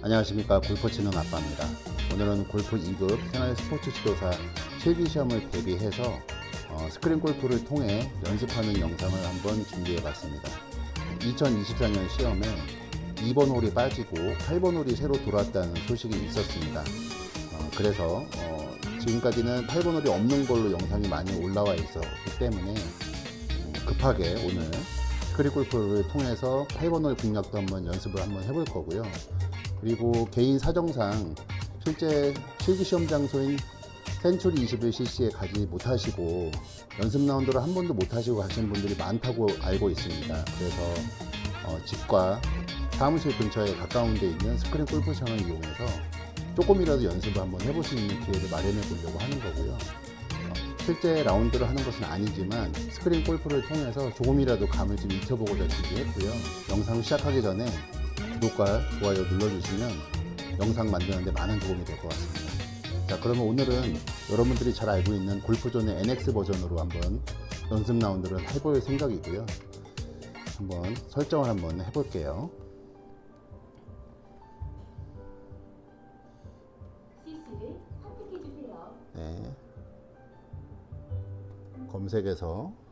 안녕하십니까. 골프 치는 아빠입니다. 오늘은 골프 2급 생활 스포츠 지도사 실기 시험을 대비해서 스크린 골프를 통해 연습하는 영상을 한번 준비해 봤습니다. 2024년 시험에 2번 홀이 빠지고 8번 홀이 새로 들어왔다는 소식이 있었습니다. 그래서 지금까지는 8번 홀이 없는 걸로 영상이 많이 올라와 있었기 때문에 급하게 오늘 스크린 골프를 통해서 8번 홀 공략도 한번 연습을 한번 해볼 거고요. 그리고 개인 사정상 실제 실기 시험 장소인 센츄리 21cc에 가지 못하시고 연습 라운드를 한 번도 못하시고 가신 분들이 많다고 알고 있습니다. 그래서 집과 사무실 근처에 가까운 데 있는 스크린 골프장을 이용해서 조금이라도 연습을 한번 해볼 수 있는 기회를 마련해 보려고 하는 거고요. 실제 라운드를 하는 것은 아니지만 스크린 골프를 통해서 조금이라도 감을 좀 익혀보고자 준비했고요. 영상 시작하기 전에 구독과 좋아요 눌러주시면 영상 만드는데 많은 도움이 될 것 같습니다. 자, 그러면 오늘은 여러분들이 잘 알고 있는 골프존의 NX 버전으로 한번 연습 라운드를 해볼 생각이고요. 한번 설정을 한번 해볼게요. CC를 선택해주세요. 네. 검색해서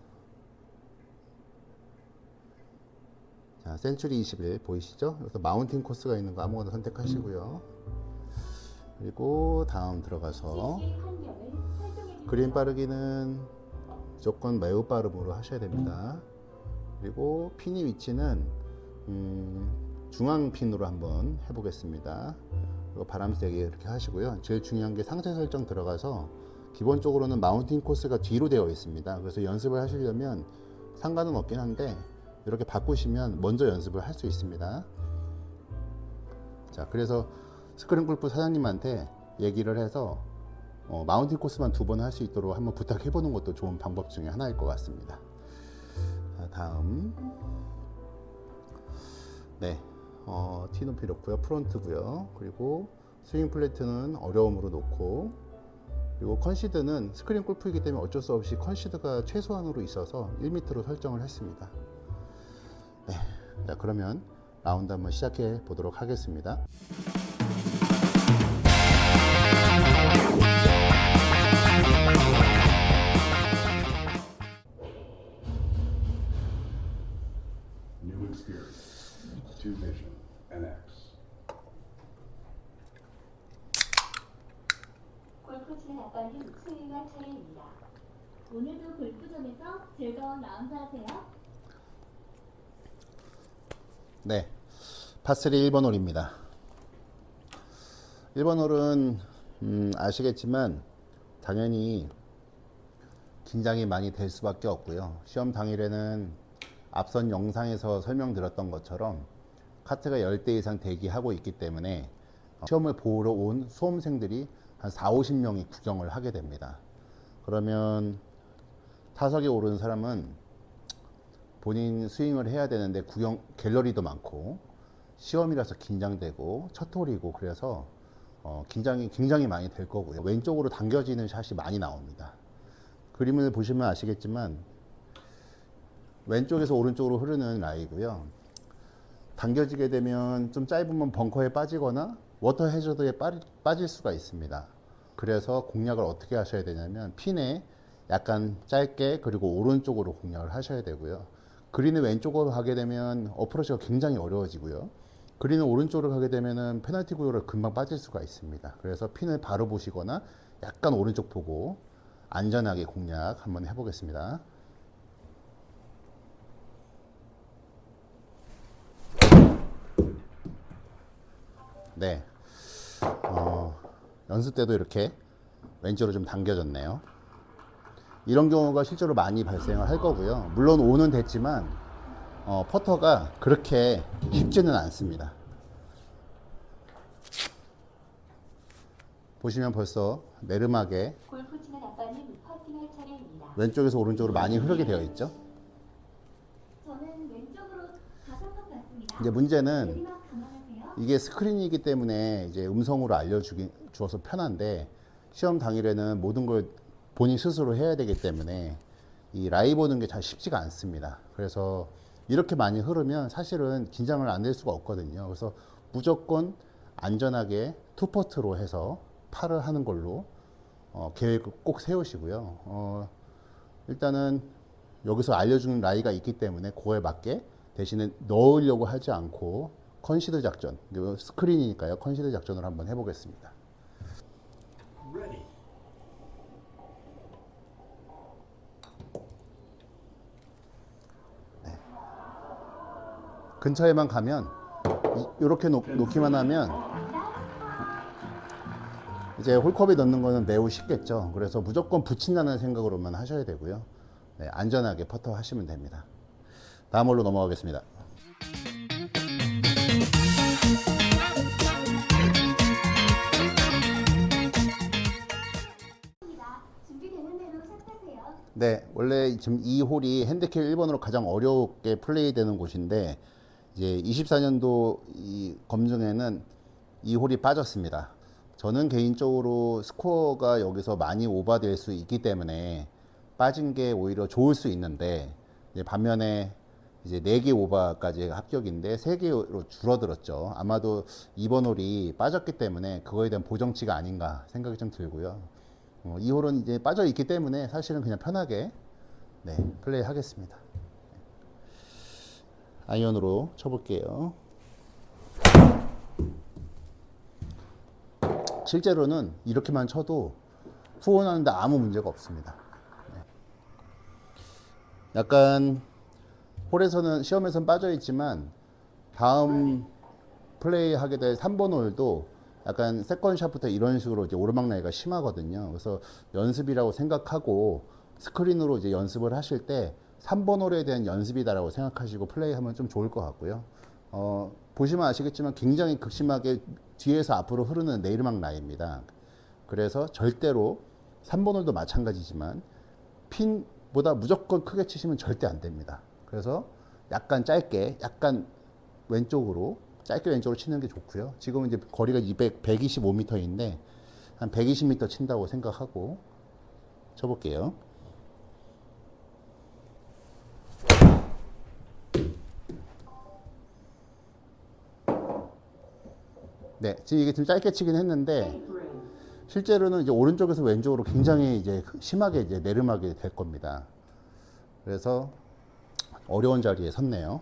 자, 센츄리 21 보이시죠? 여기서 마운틴 코스가 있는 거 아무거나 선택하시고요. 그리고 다음 들어가서 CC 환경을 설정해주세요. 그린 빠르기는 무조건 매우 빠름으로 하셔야 됩니다. 그리고 핀의 위치는 중앙 핀으로 한번 해보겠습니다. 그리고 바람 세게 이렇게 하시고요. 제일 중요한 게 상태 설정 들어가서 기본적으로는 마운틴 코스가 뒤로 되어 있습니다. 그래서 연습을 하시려면 상관은 없긴 한데 이렇게 바꾸시면 먼저 연습을 할 수 있습니다. 자, 그래서 스크린 골프 사장님한테 얘기를 해서 마운틴 코스만 2번 할 수 있도록 한번 부탁해 보는 것도 좋은 방법 중에 하나일 것 같습니다. 자, 다음 네, 티 높이 놓고요. 프론트고요. 그리고 스윙 플래트는 어려움으로 놓고, 그리고 컨시드는 스크린 골프이기 때문에 어쩔 수 없이 컨시드가 최소한으로 있어서 1m로 설정을 했습니다. 네, 자, 그러면 라운드 한번 시작해 보도록 하겠습니다. New experience, two vision, NX. 골프 치는 아빠는 스윙할 차례입니다. 오늘도 골프존에서 즐거운 라운드 하세요. 네, 파3 1번 홀입니다. 1번 홀은 아시겠지만 당연히 긴장이 많이 될 수밖에 없고요. 시험 당일에는 앞선 영상에서 설명드렸던 것처럼 카트가 10대 이상 대기하고 있기 때문에 시험을 보러 온 수험생들이 한 4, 50명이 구경을 하게 됩니다. 그러면 타석에 오른 사람은 본인 스윙을 해야 되는데 구경 갤러리도 많고 시험이라서 긴장되고 첫 홀이고 그래서 긴장이 굉장히 많이 될 거고요. 왼쪽으로 당겨지는 샷이 많이 나옵니다. 그림을 보시면 아시겠지만 왼쪽에서 오른쪽으로 흐르는 라이고요. 당겨지게 되면 좀 짧으면 벙커에 빠지거나 워터 해저드에 빠질 수가 있습니다. 그래서 공략을 어떻게 하셔야 되냐면 핀에 약간 짧게 그리고 오른쪽으로 공략을 하셔야 되고요. 그린을 왼쪽으로 가게 되면 어프로치가 굉장히 어려워지고요. 그린을 오른쪽으로 가게 되면 페널티 구요를 금방 빠질 수가 있습니다. 그래서 핀을 바로 보시거나 약간 오른쪽 보고 안전하게 공략 한번 해보겠습니다. 네, 연습 때도 이렇게 왼쪽으로 좀 당겨졌네요. 이런 경우가 실제로 많이 발생을 할 거고요. 물론 오는 됐지만 퍼터가 그렇게 쉽지는 않습니다. 보시면 벌써 내르막에 골프 치는 아빠는 퍼팅할 차례입니다. 왼쪽에서 오른쪽으로 많이 흐르게 되어 있죠. 저는 왼쪽으로 가선 것 같습니다. 이제 문제는 내리막 감안하세요. 이게 스크린이기 때문에 이제 음성으로 알려주어서 편한데 시험 당일에는 모든 걸 본인 스스로 해야 되기 때문에 이 라이 보는 게 잘 쉽지가 않습니다. 그래서 이렇게 많이 흐르면 사실은 긴장을 안 낼 수가 없거든요. 그래서 무조건 안전하게 투퍼트로 해서 파를 하는 걸로 계획을 꼭 세우시고요. 일단은 여기서 알려주는 라이가 있기 때문에 그거에 맞게 대신에 넣으려고 하지 않고 컨시드 작전, 스크린이니까요. 컨시드 작전을 한번 해보겠습니다. Ready. 근처에만 가면 이렇게 놓기만 하면 이제 홀컵에 넣는 거는 매우 쉽겠죠. 그래서 무조건 붙인다는 생각으로만 하셔야 되고요. 네, 안전하게 퍼터 하시면 됩니다. 다음 홀로 넘어가겠습니다. 준비되는 대로 시작하세요. 네, 원래 지금 이 홀이 핸디캡 1번으로 가장 어렵게 플레이되는 곳인데 이제 24년도 이 검증에는 이 홀이 빠졌습니다. 저는 개인적으로 스코어가 여기서 많이 오버될 수 있기 때문에 빠진 게 오히려 좋을 수 있는데 이제 반면에 이제 4개 오버까지 합격인데 3개로 줄어들었죠. 아마도 이번 홀이 빠졌기 때문에 그거에 대한 보정치가 아닌가 생각이 좀 들고요. 이 홀은 이제 빠져 있기 때문에 사실은 그냥 편하게 네, 플레이 하겠습니다. 아이언으로 쳐볼게요. 실제로는 이렇게만 쳐도 투혼하는데 아무 문제가 없습니다. 네. 약간 홀에서는 시험에서는 빠져 있지만 다음 플레이 하게 될 3번 홀도 약간 세컨샷부터 이런 식으로 이제 오르막 라이가 심하거든요. 그래서 연습이라고 생각하고 스크린으로 이제 연습을 하실 때 3번 홀에 대한 연습이다라고 생각하시고 플레이하면 좀 좋을 것 같고요. 보시면 아시겠지만 굉장히 극심하게 뒤에서 앞으로 흐르는 내리막 라인입니다. 그래서 절대로 3번 홀도 마찬가지지만 핀보다 무조건 크게 치시면 절대 안 됩니다. 그래서 약간 짧게, 약간 왼쪽으로, 짧게 왼쪽으로 치는 게 좋고요. 지금은 이제 거리가 125m인데 한 120m 친다고 생각하고 쳐볼게요. 네, 지금 이게 좀 짧게 치긴 했는데 실제로는 이제 오른쪽에서 왼쪽으로 굉장히 이제 심하게 이제 내리막이 될 겁니다. 그래서 어려운 자리에 섰네요.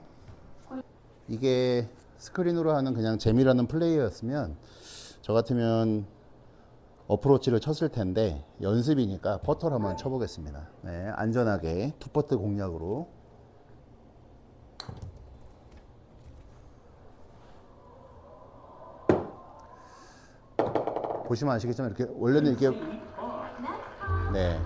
이게 스크린으로 하는 그냥 재미라는 플레이였으면 저 같으면 어프로치를 쳤을 텐데 연습이니까 퍼터를 한번 쳐보겠습니다. 네, 안전하게 투퍼트 공략으로. 보시면 아시겠지만 이렇게 원래는 이렇게 네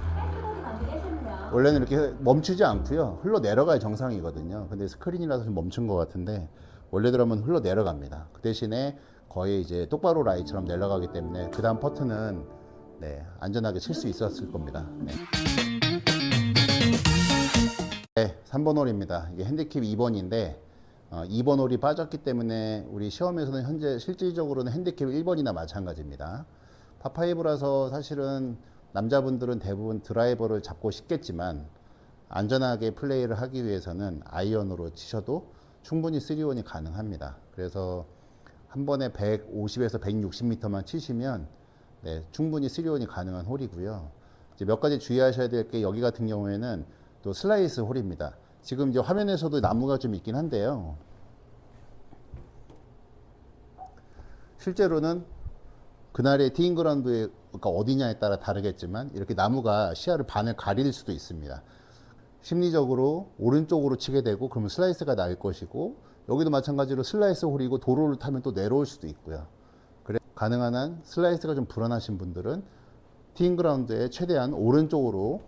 원래는 이렇게 멈추지 않고요 흘러 내려가야 정상이거든요. 근데 스크린이라서 좀 멈춘 것 같은데 원래대로면 흘러 내려갑니다. 그 대신에 거의 이제 똑바로 라이처럼 내려가기 때문에 그 다음 퍼트는 네, 안전하게 칠 수 있었을 겁니다. 네. 네, 3번 홀입니다. 이게 핸디캡 2번인데 2번 홀이 빠졌기 때문에 우리 시험에서는 현재 실질적으로는 핸디캡 1번이나 마찬가지입니다. 파5라서 사실은 남자분들은 대부분 드라이버를 잡고 싶겠지만 안전하게 플레이를 하기 위해서는 아이언으로 치셔도 충분히 3온이 가능합니다. 그래서 한 번에 150에서 160m만 치시면 네, 충분히 3온이 가능한 홀이고요. 이제 몇 가지 주의하셔야 될 게 여기 같은 경우에는 또 슬라이스 홀입니다. 지금 이제 화면에서도 나무가 좀 있긴 한데요. 실제로는 그날의 티잉그라운드가 어디냐에 따라 다르겠지만 이렇게 나무가 시야를 반을 가릴 수도 있습니다. 심리적으로 오른쪽으로 치게 되고 그러면 슬라이스가 날 것이고 여기도 마찬가지로 슬라이스 홀이고 도로를 타면 또 내려올 수도 있고요. 그래 가능한 한 슬라이스가 좀 불안하신 분들은 티잉그라운드에 최대한 오른쪽으로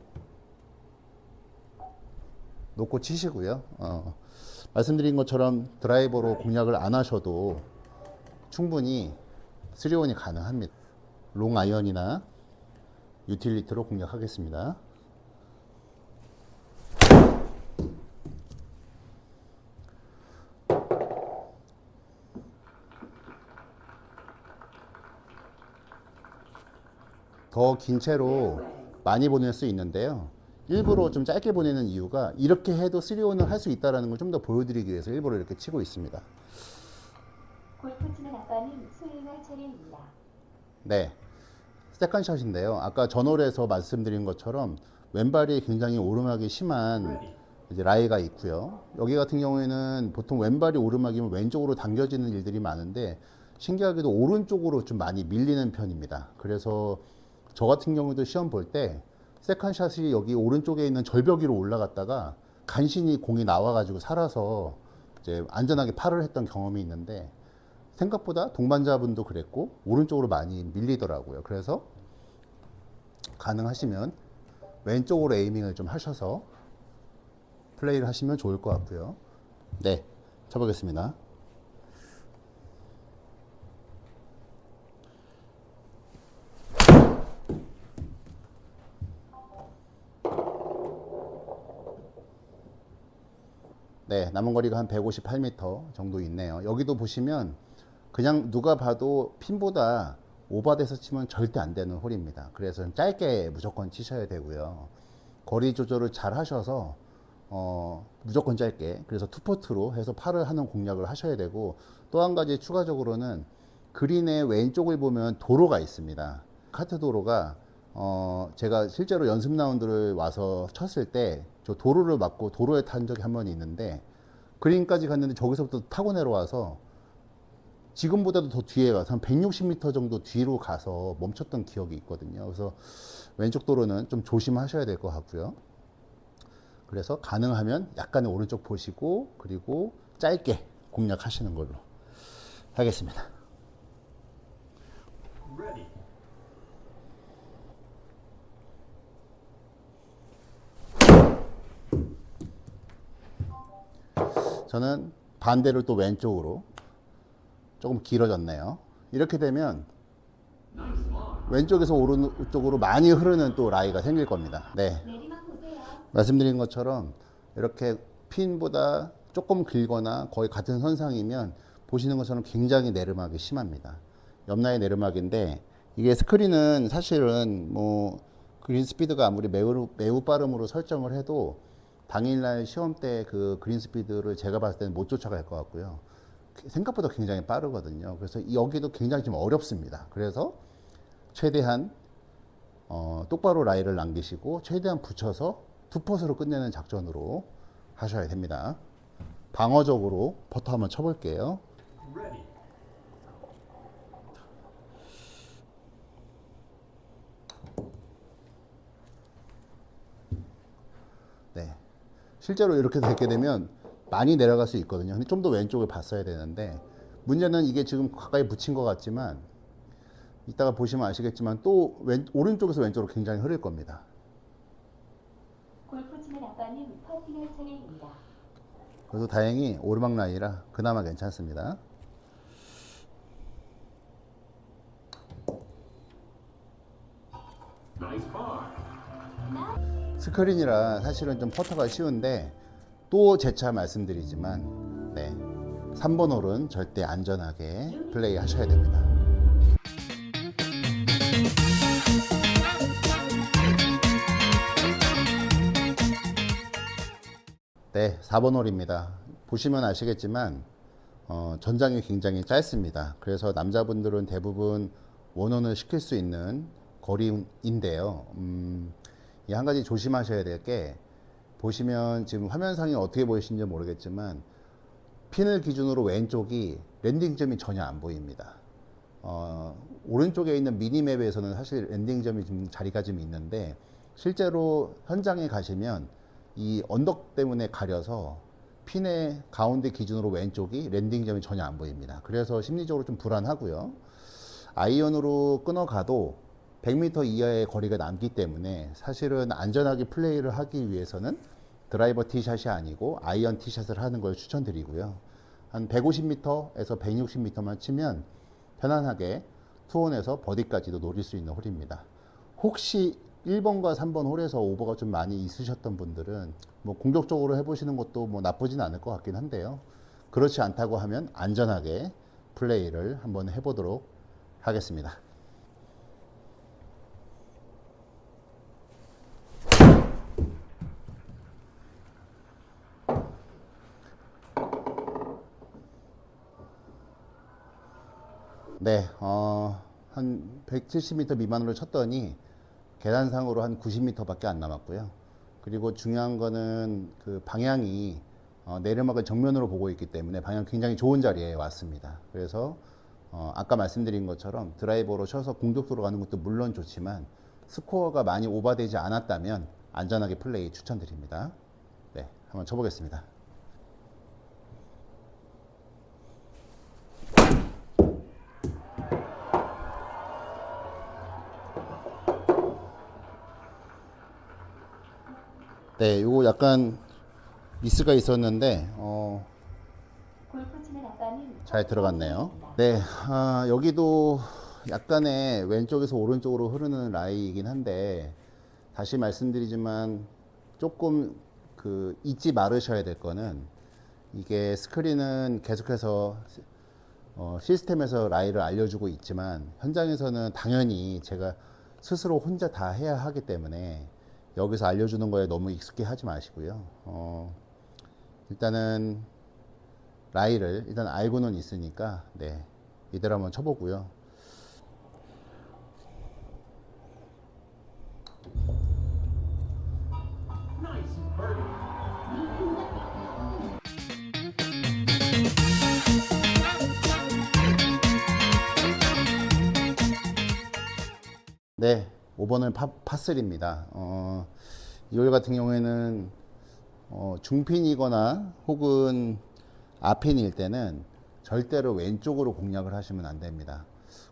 놓고 치시고요. 말씀드린 것처럼 드라이버로 공략을 안 하셔도 충분히 3온이 가능합니다. 롱 아이언이나 유틸리티로 공략하겠습니다. 더 긴 채로 많이 보낼 수 있는데요. 일부러 좀 짧게 보내는 이유가 이렇게 해도 3온을 할 수 있다는 걸 좀 더 보여드리기 위해서 일부러 이렇게 치고 있습니다. 골프 치는 아빠님 스윙할 차례입니다. 네, 세컨샷인데요. 아까 전홀에서 말씀드린 것처럼 왼발이 굉장히 오르막이 심한 이제 라이가 있고요. 여기 같은 경우에는 보통 왼발이 오르막이면 왼쪽으로 당겨지는 일들이 많은데 신기하게도 오른쪽으로 좀 많이 밀리는 편입니다. 그래서 저 같은 경우도 시험 볼 때 세컨샷이 여기 오른쪽에 있는 절벽 위로 올라갔다가 간신히 공이 나와가지고 살아서 이제 안전하게 파를 했던 경험이 있는데 생각보다 동반자분도 그랬고 오른쪽으로 많이 밀리더라고요. 그래서 가능하시면 왼쪽으로 에이밍을 좀 하셔서 플레이를 하시면 좋을 것 같고요. 네, 쳐보겠습니다. 네, 남은 거리가 한 158m 정도 있네요. 여기도 보시면 그냥 누가 봐도 핀보다 오버돼서 치면 절대 안 되는 홀입니다. 그래서 좀 짧게 무조건 치셔야 되고요. 거리 조절을 잘 하셔서 무조건 짧게, 그래서 투포트로 해서 파를 하는 공략을 하셔야 되고, 또 한 가지 추가적으로는 그린의 왼쪽을 보면 도로가 있습니다. 카트 도로가 제가 실제로 연습 라운드를 와서 쳤을 때 저 도로를 맞고 도로에 탄 적이 한 번 있는데, 그린까지 갔는데 저기서부터 타고 내려와서 지금보다도 더 뒤에 가서 한 160m 정도 뒤로 가서 멈췄던 기억이 있거든요. 그래서 왼쪽 도로는 좀 조심하셔야 될 것 같고요. 그래서 가능하면 약간의 오른쪽 보시고, 그리고 짧게 공략하시는 걸로 하겠습니다. Ready. 저는 반대로 또 왼쪽으로 조금 길어졌네요. 이렇게 되면 왼쪽에서 오른쪽으로 많이 흐르는 또 라이가 생길 겁니다. 네, 내리막 보세요. 말씀드린 것처럼 이렇게 핀보다 조금 길거나 거의 같은 선상이면 보시는 것처럼 굉장히 내리막이 심합니다. 옆라인 내리막인데, 이게 스크린은 사실은 뭐 그린 스피드가 아무리 매우 빠름으로 설정을 해도 당일날 시험 때 그 그린 스피드를 제가 봤을 때는 못 쫓아갈 것 같고요. 생각보다 굉장히 빠르거든요. 그래서 여기도 굉장히 좀 어렵습니다. 그래서 최대한 똑바로 라이를 남기시고 최대한 붙여서 투퍼스로 끝내는 작전으로 하셔야 됩니다. 방어적으로 퍼터 한번 쳐볼게요. Ready. 네, 실제로 이렇게 되게 되면 많이 내려갈 수 있거든요. 근데 좀 더 왼쪽을 봤어야 되는데, 문제는 이게 지금 가까이 붙인 것 같지만 이따가 보시면 아시겠지만 또 오른쪽에서 왼쪽으로 굉장히 흐를 겁니다. 골프 치는 아빠님 퍼팅할 차례입니다. 그래서 다행히 오르막 라인이라 그나마 괜찮습니다. Nice par. 스크린이라 사실은 좀 퍼터가 쉬운데, 또 재차 말씀드리지만, 네, 3번 홀은 절대 안전하게 플레이 하셔야 됩니다. 네, 4번 홀입니다. 보시면 아시겠지만 전장이 굉장히 짧습니다. 그래서 남자분들은 대부분 원원을 시킬 수 있는 거리인데요. 이 한 가지 조심하셔야 될 게, 보시면 지금 화면상이 어떻게 보이시는지 모르겠지만 핀을 기준으로 왼쪽이 랜딩점이 전혀 안 보입니다. 오른쪽에 있는 미니맵에서는 사실 랜딩점이 좀 자리가 좀 있는데, 실제로 현장에 가시면 이 언덕 때문에 가려서 핀의 가운데 기준으로 왼쪽이 랜딩점이 전혀 안 보입니다. 그래서 심리적으로 좀 불안하고요. 아이언으로 끊어가도 100m 이하의 거리가 남기 때문에 사실은 안전하게 플레이를 하기 위해서는 드라이버 티샷이 아니고 아이언 티샷을 하는 걸 추천드리고요. 한 150m에서 160m만 치면 편안하게 투혼에서 버디까지도 노릴 수 있는 홀입니다. 혹시 1번과 3번 홀에서 오버가 좀 많이 있으셨던 분들은 뭐 공격적으로 해보시는 것도 뭐 나쁘진 않을 것 같긴 한데요. 그렇지 않다고 하면 안전하게 플레이를 한번 해보도록 하겠습니다. 네, 한 170m 미만으로 쳤더니 계단상으로 한 90m밖에 안 남았고요. 그리고 중요한 거는 그 방향이 내리막을 정면으로 보고 있기 때문에 방향 굉장히 좋은 자리에 왔습니다. 그래서 아까 말씀드린 것처럼 드라이버로 쳐서 공격도로 가는 것도 물론 좋지만 스코어가 많이 오버되지 않았다면 안전하게 플레이 추천드립니다. 네, 한번 쳐보겠습니다. 네, 요거 약간 미스가 있었는데 골프 치는 아빠는 잘 들어갔네요. 네, 여기도 약간의 왼쪽에서 오른쪽으로 흐르는 라이이긴 한데 다시 말씀드리지만 조금 그 잊지 말으셔야 될 거는 이게 스크린은 계속해서 시스템에서 라이를 알려주고 있지만 현장에서는 당연히 제가 스스로 혼자 다 해야 하기 때문에 여기서 알려주는 거에 너무 익숙해 하지 마시고요. 일단은 라이를 일단 알고는 있으니까 네, 이대로 한번 쳐보고요. Nice birdie. 네, 5번은 파3입니다. 이홀 같은 경우에는 중핀이거나 혹은 앞핀일 때는 절대로 왼쪽으로 공략을 하시면 안 됩니다.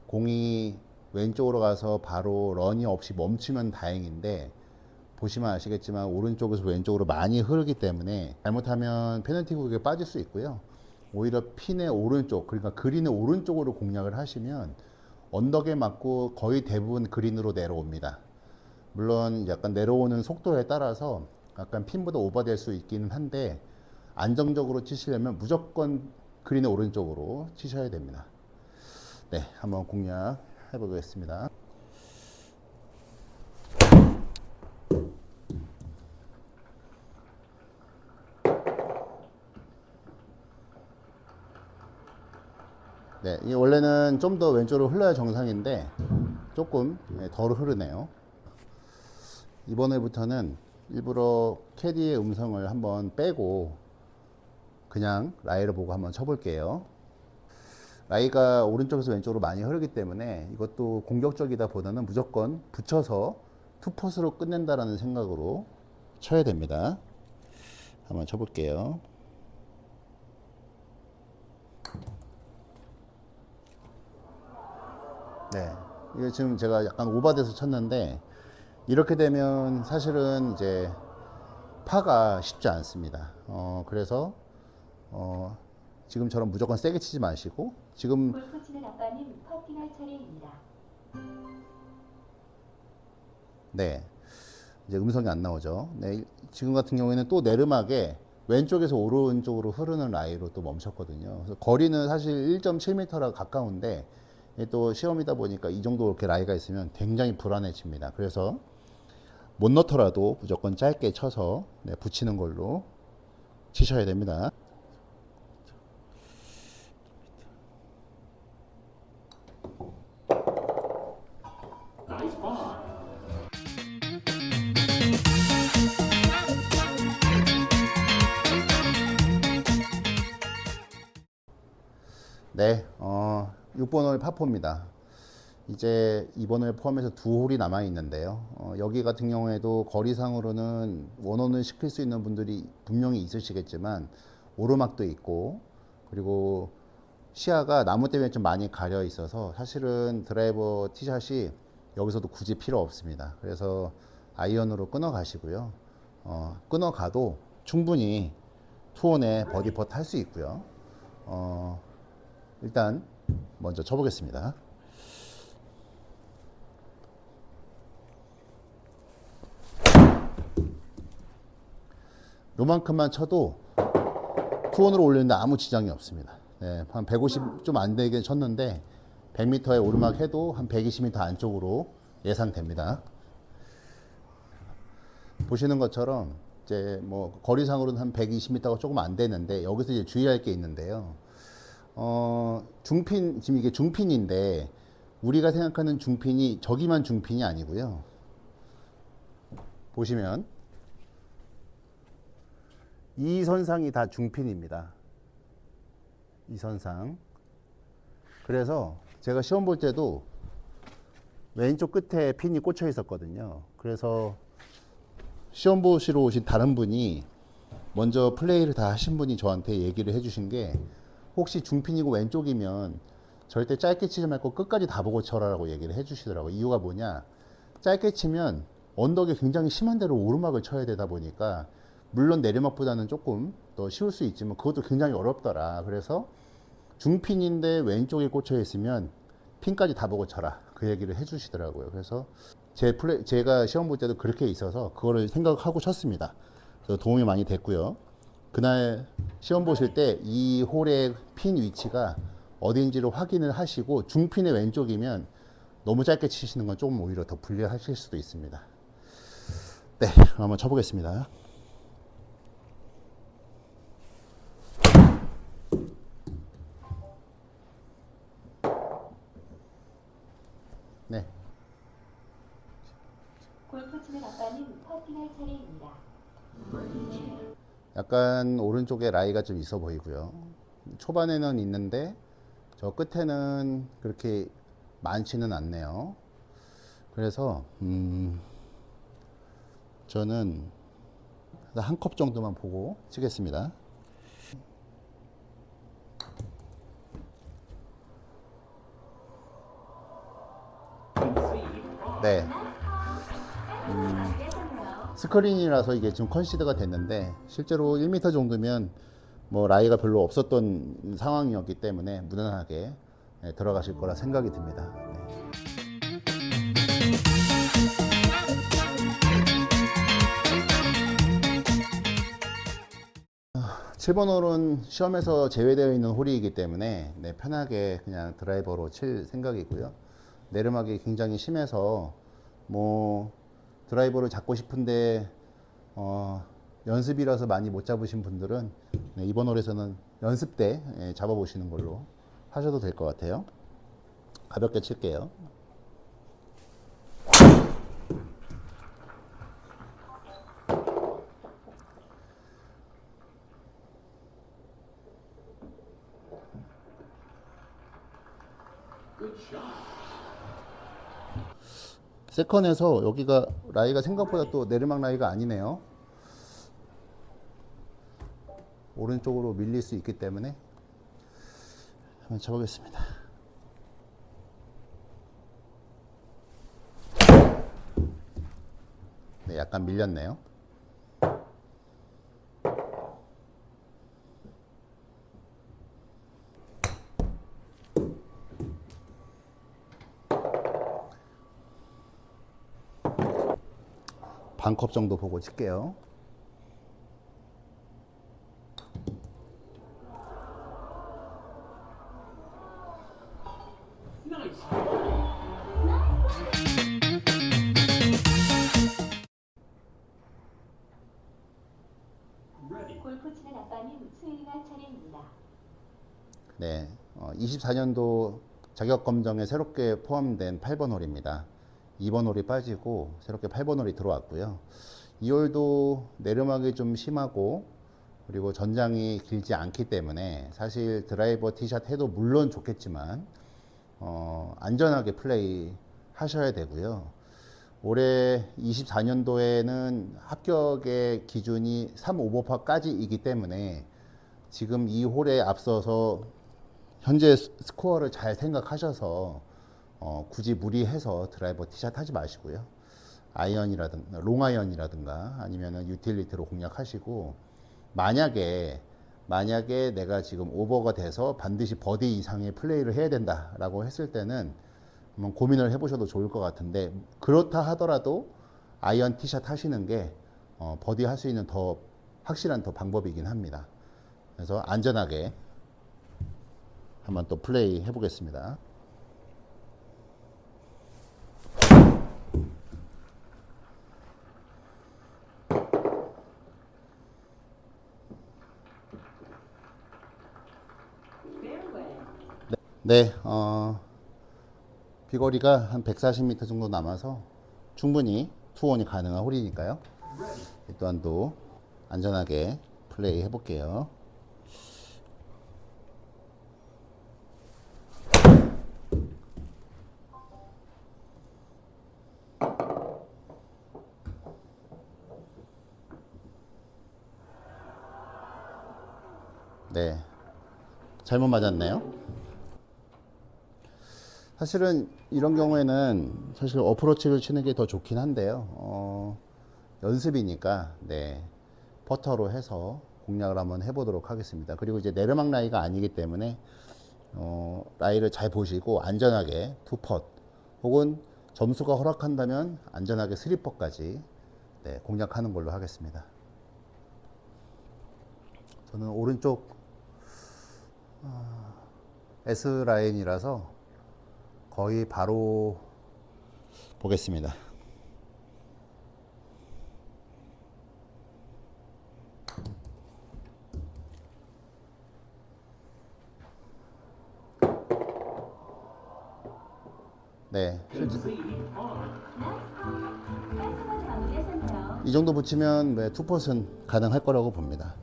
공이 왼쪽으로 가서 바로 런이 없이 멈추면 다행인데 보시면 아시겠지만 오른쪽에서 왼쪽으로 많이 흐르기 때문에 잘못하면 페널티 구역에 빠질 수 있고요. 오히려 핀의 오른쪽, 그러니까 그린의 오른쪽으로 공략을 하시면 언덕에 맞고 거의 대부분 그린으로 내려옵니다. 물론 약간 내려오는 속도에 따라서 약간 핀보다 오버될 수 있기는 한데 안정적으로 치시려면 무조건 그린의 오른쪽으로 치셔야 됩니다. 네, 한번 공략 해보겠습니다. 네, 이 원래는 좀 더 왼쪽으로 흘러야 정상인데 조금 덜 흐르네요. 이번 회부터는 일부러 캐디의 음성을 한번 빼고 그냥 라이를 보고 한번 쳐볼게요. 라이가 오른쪽에서 왼쪽으로 많이 흐르기 때문에 이것도 공격적이다 보다는 무조건 붙여서 투퍼스로 끝낸다라는 생각으로 쳐야 됩니다. 한번 쳐볼게요. 네, 이게 지금 제가 약간 오버돼서 쳤는데 이렇게 되면 사실은 이제 파가 쉽지 않습니다. 그래서 지금처럼 무조건 세게 치지 마시고 지금 골프 치는 아빠는 퍼팅할 차례입니다. 네, 이제 음성이 안 나오죠. 네, 지금 같은 경우에는 또 내리막에 왼쪽에서 오른쪽으로 흐르는 라이로 또 멈췄거든요. 그래서 거리는 사실 1.7m라 가까운데 이게 또 시험이다 보니까 이 정도 이렇게 라이가 있으면 굉장히 불안해집니다. 그래서 못 넣더라도 무조건 짧게 쳐서 네, 붙이는 걸로 치셔야 됩니다. Nice par. 네, 6번 홀 파4입니다. 이제 이번 홀 포함해서 두 홀이 남아 있는데요. 여기 같은 경우에도 거리상으로는 원원을 시킬 수 있는 분들이 분명히 있으시겠지만 오르막도 있고 그리고 시야가 나무 때문에 좀 많이 가려 있어서 사실은 드라이버 티샷이 여기서도 굳이 필요 없습니다. 그래서 아이언으로 끊어 가시고요. 끊어 가도 충분히 투혼에 버디 퍼트 할 수 있고요. 일단 먼저 쳐보겠습니다. 요만큼만 쳐도 투혼으로 올리는데 아무 지장이 없습니다. 네, 한 150 좀 안 되게 쳤는데 100m에 오르막 해도 한 120m 안쪽으로 예상됩니다. 보시는 것처럼 이제 뭐 거리상으로는 한 120m가 조금 안 되는데 여기서 이제 주의할 게 있는데요. 중핀, 지금 이게 중핀인데 우리가 생각하는 중핀이 저기만 중핀이 아니고요. 보시면 이 선상이 다 중핀입니다. 이 선상. 그래서 제가 시험 볼 때도 왼쪽 끝에 핀이 꽂혀 있었거든요. 그래서 시험 보시러 오신 다른 분이 먼저 플레이를 다 하신 분이 저한테 얘기를 해주신 게 혹시 중핀이고 왼쪽이면 절대 짧게 치지 말고 끝까지 다 보고 쳐라라고 얘기를 해주시더라고요. 이유가 뭐냐? 짧게 치면 언덕에 굉장히 심한 대로 오르막을 쳐야 되다 보니까 물론 내리막보다는 조금 더 쉬울 수 있지만 그것도 굉장히 어렵더라. 그래서 중핀인데 왼쪽에 꽂혀 있으면 핀까지 다 보고 쳐라. 그 얘기를 해주시더라고요. 그래서 제가 시험 볼 때도 그렇게 있어서 그거를 생각하고 쳤습니다. 그래서 도움이 많이 됐고요. 그날 시험 보실 때 이 홀의 핀 위치가 어딘지를 확인을 하시고 중핀의 왼쪽이면 너무 짧게 치시는 건 조금 오히려 더 불리하실 수도 있습니다. 네, 한번 쳐보겠습니다. 네. 골프 치는 아빠님 퍼팅할 차례입니다. 약간 오른쪽에 라이가 좀 있어 보이고요. 초반에는 있는데 저 끝에는 그렇게 많지는 않네요. 그래서 저는 한 컵 정도만 보고 치겠습니다. 네. 스크린이라서 이게 지금 컨시드가 됐는데 실제로 1m 정도면 뭐 라이가 별로 없었던 상황이었기 때문에 무난하게 들어가실 거라 생각이 듭니다. 네. 7번 홀은 시험에서 제외되어 있는 홀이기 때문에 편하게 그냥 드라이버로 칠 생각이고요. 내리막이 굉장히 심해서 뭐 드라이버를 잡고 싶은데 연습이라서 많이 못 잡으신 분들은 이번 홀에서는 연습 때 잡아보시는 걸로 하셔도 될 것 같아요. 가볍게 칠게요. Good shot. 세컨에서 여기가 라이가 생각보다 또 내리막 라이가 아니네요. 오른쪽으로 밀릴 수 있기 때문에 한번 쳐보겠습니다. 네, 약간 밀렸네요. 반컵 정도 보고 칠게요. Nice. Ready. 골프 치는 아빠님 스윙할 차례입니다. 네, 24년도 자격 검정에 새롭게 포함된 8번 홀입니다. 2번 홀이 빠지고 새롭게 8번 홀이 들어왔고요. 이 홀도 내리막이 좀 심하고 그리고 전장이 길지 않기 때문에 사실 드라이버 티샷 해도 물론 좋겠지만 안전하게 플레이 하셔야 되고요. 올해 24년도에는 합격의 기준이 3오버파까지이기 때문에 지금 이 홀에 앞서서 현재 스코어를 잘 생각하셔서 굳이 무리해서 드라이버 티샷 하지 마시고요. 아이언이라든가 롱아이언이라든가 아니면은 유틸리티로 공략하시고 만약에 내가 지금 오버가 돼서 반드시 버디 이상의 플레이를 해야 된다라고 했을 때는 한번 고민을 해보셔도 좋을 것 같은데 그렇다 하더라도 아이언 티샷 하시는 게 버디 할 수 있는 더 확실한 더 방법이긴 합니다. 그래서 안전하게 한번 또 플레이 해보겠습니다. Fairway. 네, 비거리가 한 140m 정도 남아서 충분히 투혼이 가능한 홀이니까요. 이 또한도 안전하게 플레이 해볼게요. 네, 잘못 맞았네요. 사실은 이런 경우에는 사실 어프로치를 치는 게 더 좋긴 한데요. 연습이니까 네, 퍼터로 해서 공략을 한번 해보도록 하겠습니다. 그리고 이제 내리막 라이가 아니기 때문에 라이를 잘 보시고 안전하게 투펫 혹은 점수가 허락한다면 안전하게 3퍼까지 네, 공략하는 걸로 하겠습니다. 저는 오른쪽 S 라인이라서 거의 바로 보겠습니다. 네, Concede on. 깔끔하게 마무리하셨네요. 이 정도 붙이면 네, 투펫은 가능할 거라고 봅니다.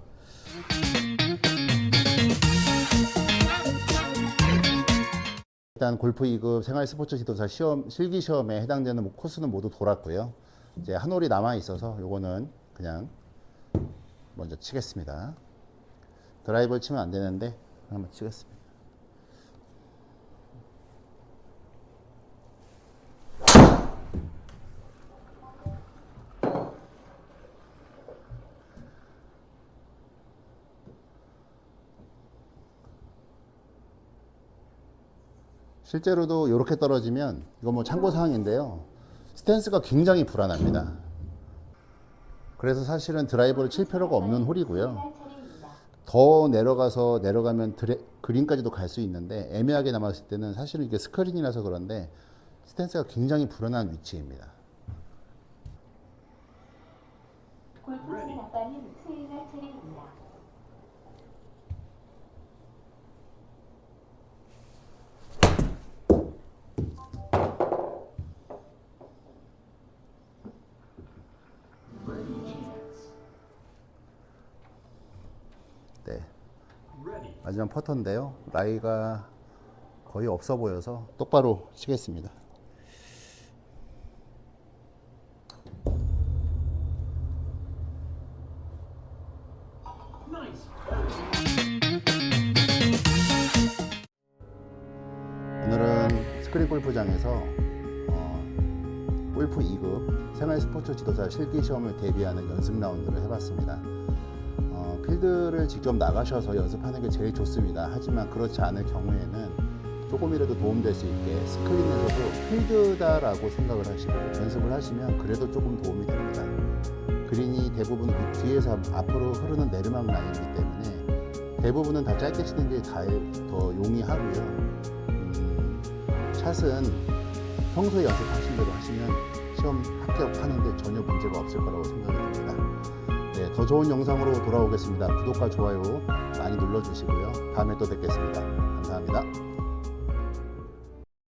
일단 골프 2급 생활 스포츠 지도사 시험 실기 시험에 해당되는 코스는 모두 돌았고요. 이제 한 홀이 남아 있어서 요거는 그냥 먼저 치겠습니다. 드라이버를 치면 안 되는데 한번 치겠습니다. 실제로도 이렇게 떨어지면 이건 뭐 참고 사항인데요. 스탠스가 굉장히 불안합니다. 그래서 사실은 드라이버를 칠 필요가 없는 홀이고요. 수행할 차례입니다. 더 내려가면 그린까지도 갈 수 있는데 애매하게 남았을 때는 사실은 이게 스크린이라서 그런데 스탠스가 굉장히 불안한 위치입니다. 골프 치는 아빠님 수행할 차례입니다. Ready chance. 네, Ready. 마지막 퍼터인데요. 라이가 거의 없어 보여서 똑바로 치겠습니다. Nice. 오늘은 스크린 골프장에서 골프 2급 생활 스포츠 지도사 실기 시험을 대비하는 연습 라운드를 해봤습니다. 필드를 직접 나가셔서 연습하는 게 제일 좋습니다. 하지만 그렇지 않을 경우에는 조금이라도 도움될 수 있게 스크린에서도 필드다라고 생각을 하시고 연습을 하시면 그래도 조금 도움이 됩니다. 그린이 대부분 뒤에서 앞으로 흐르는 내리막 라인이기 때문에 대부분은 다 짧게 치는 게 더 용이하고요. 샷은 평소에 연습하신 대로 하시면 시험 합격하는데 전혀 문제가 없을 거라고 생각이 듭니다. 네, 더 좋은 영상으로 돌아오겠습니다. 구독과 좋아요 많이 눌러주시고요. 다음에 또 뵙겠습니다. 감사합니다.